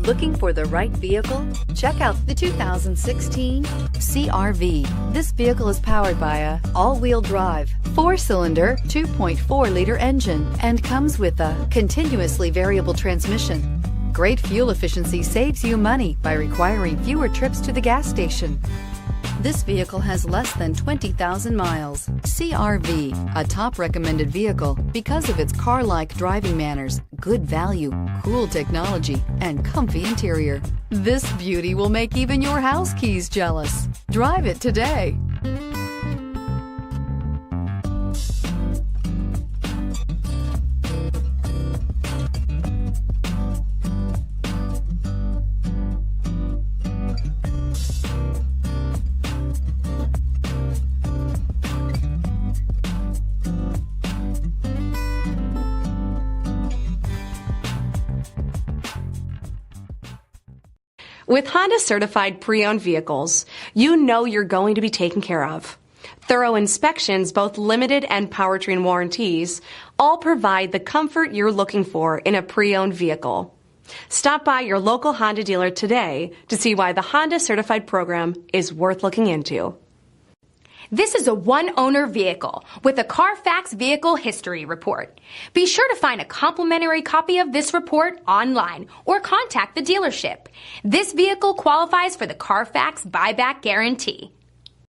Looking for the right vehicle? Check out the 2016 CR-V. This vehicle is powered by a all-wheel drive, 4-cylinder, 2.4-liter engine and comes with a continuously variable transmission. Great fuel efficiency saves you money by requiring fewer trips to the gas station. This vehicle has less than 20,000 miles. CR-V, a top recommended vehicle because of its car-like driving manners, good value, cool technology, and comfy interior. This beauty will make even your house keys jealous. Drive it today. With Honda certified pre-owned vehicles, you know you're going to be taken care of. Thorough inspections, both limited and powertrain warranties, all provide the comfort you're looking for in a pre-owned vehicle. Stop by your local Honda dealer today to see why the Honda certified program is worth looking into. This is a one-owner vehicle with a CARFAX Vehicle History Report. Be sure to find a complimentary copy of this report online or contact the dealership. This vehicle qualifies for the CARFAX Buyback Guarantee.